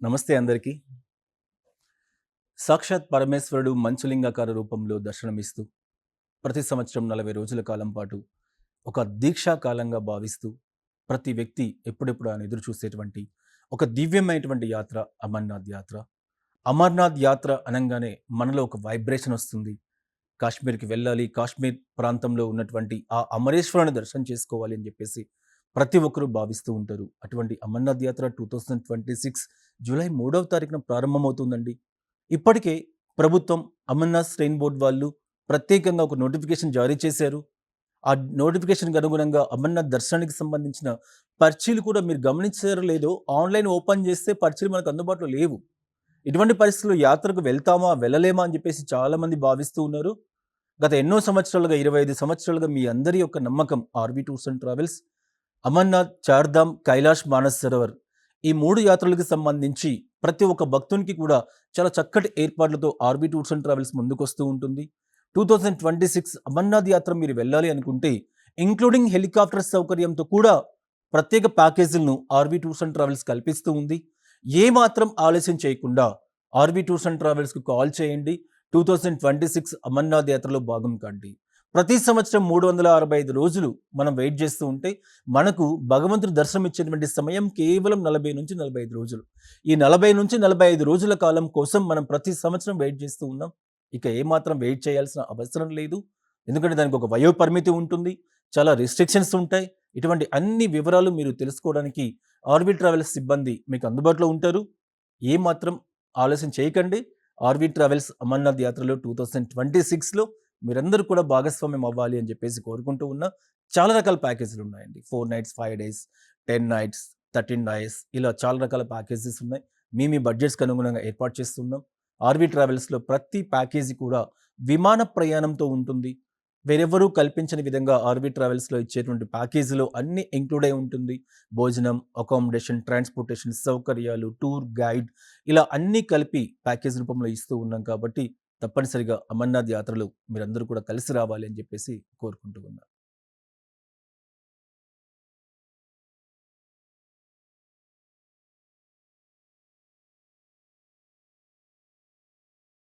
నమస్తే అందరికీ. సాక్షాత్ పరమేశ్వరుడు మంచులింగాకార రూపంలో దర్శనమిస్తూ, ప్రతి సంవత్సరం 40 రోజుల కాలం పాటు ఒక దీక్షా కాలంగా భావిస్తూ, ప్రతి వ్యక్తి ఎప్పుడెప్పుడు ఆయన ఎదురు చూసేటువంటి ఒక దివ్యమైనటువంటి యాత్ర అమర్నాథ్ యాత్ర. అమర్నాథ్ యాత్ర అనంగానే మనలో ఒక వైబ్రేషన్ వస్తుంది. కాశ్మీర్‌కి వెళ్ళాలి. కాశ్మీర్ ప్రాంతంలో ఉన్నటువంటి ఆ అమరేశ్వరుని దర్శనం చేసుకోవాలి అని చెప్పేసి ప్రతి ఒక్కరు భావిస్తూ ఉంటారు. అటువంటి అమర్నాథ్ యాత్ర 2026 జూలై 3వ తారీఖున ప్రారంభమవుతుందండి. ఇప్పటికే ప్రభుత్వం అమర్నాథ్ శ్రైన్ బోర్డ్ వాళ్ళు ప్రత్యేకంగా ఒక నోటిఫికేషన్ జారీ చేశారు. ఆ నోటిఫికేషన్‌కి అనుగుణంగా అమర్నాథ్ దర్శనానికి సంబంధించిన పర్చీలు కూడా మీరు గమనించారో లేదో ఆన్‌లైన్ ఓపెన్ చేస్తే పర్చీలు మనకు అందుబాటులో లేవు. ఇటువంటి పరిస్థితుల్లో యాత్రకు వెళ్తామా? వెళ్ళలేమా? అని చెప్పేసి చాలామంది భావిస్తూ ఉన్నారు. గత ఎన్నో సంవత్సరాలుగా 25 సంవత్సరాలుగా మీ అందరి యొక్క నమ్మకం RV tours and travels Amarnath, Chardham, Kailash, Manas Sarovar ఈ 3 యాత్రలకు సంబంధించి ప్రతి ఒక్క భక్తునికి కూడా చాలా చక్కటి ఏర్పాట్లతో ఆర్‌వి టూర్స్ అండ్ ట్రావెల్స్ ముందుకొస్తూ ఉంటుంది. 2026 అమర్నాథ్ యాత్ర మీరు వెళ్ళాలి అనుకుంటే ఇంక్లూడింగ్ హెలికాప్టర్ సౌకర్యంతో కూడా ప్రత్యేక ప్యాకేజీలను ఆర్‌వి టూర్స్ అండ్ ట్రావెల్స్ కల్పిస్తూ ఉంది. ఏమాత్రం ఆలస్యం చేయకుండా ఆర్‌వి టూర్స్ అండ్ ట్రావెల్స్‌కి కాల్ చేయండి. 2026 అమర్నాథ్ యాత్రలో భాగం కండి. ప్రతి సంవత్సరం 365 రోజులు మనం వెయిట్ చేస్తూ ఉంటే, మనకు భగవంతుడు దర్శనం ఇచ్చేటువంటి సమయం కేవలం 40-45 రోజులు. ఈ 40-45 రోజుల కాలం కోసం మనం ప్రతి సంవత్సరం వెయిట్ చేస్తూ ఉన్నాం. ఇక ఏమాత్రం వెయిట్ చేయాల్సిన అవసరం లేదు. ఎందుకంటే దానికి ఒక వయో పరిమితి ఉంటుంది. చాలా రిస్ట్రిక్షన్స్ ఉంటాయి. ఇటువంటి అన్ని వివరాలు మీరు తెలుసుకోవడానికి ఆర్‌వి ట్రావెల్స్ సిబ్బంది మీకు అందుబాటులో ఉంటారు. ఏమాత్రం ఆలస్యం చేయకండి. ఆర్‌వి ట్రావెల్స్ అమర్నాథ్ యాత్రలో 2026లో మీరందరూ కూడా భాగస్వామ్యం అవ్వాలి అని చెప్పేసి కోరుకుంటూ ఉన్నా. చాలా రకాల ప్యాకేజీలు ఉన్నాయండి. 4 నైట్స్, 5 డేస్, 10 నైట్స్, 13 డేస్ ఇలా చాలా రకాల ప్యాకేజెస్ ఉన్నాయి. మీ బడ్జెట్స్‌కి అనుగుణంగా ఏర్పాటు చేస్తున్నాం. ఆర్‌వి ట్రావెల్స్‌లో ప్రతి ప్యాకేజీ కూడా విమాన ప్రయాణంతో ఉంటుంది. వేరెవ్వరూ కల్పించని విధంగా ఆర్‌వి ట్రావెల్స్‌లో ఇచ్చేటువంటి ప్యాకేజీలో అన్నీ ఇంక్లూడ్ అయి ఉంటుంది. భోజనం, అకామిడేషన్, ట్రాన్స్‌పోర్టేషన్ సౌకర్యాలు, టూర్ గైడ్ ఇలా అన్నీ కలిపి ప్యాకేజ్ రూపంలో ఇస్తూ ఉన్నాం కాబట్టి తప్పనిసరిగా అమర్నాథ్ యాత్రలో మీరందరూ కూడా కలిసి రావాలి అని చెప్పేసి కోరుకుంటూ ఉన్నాను.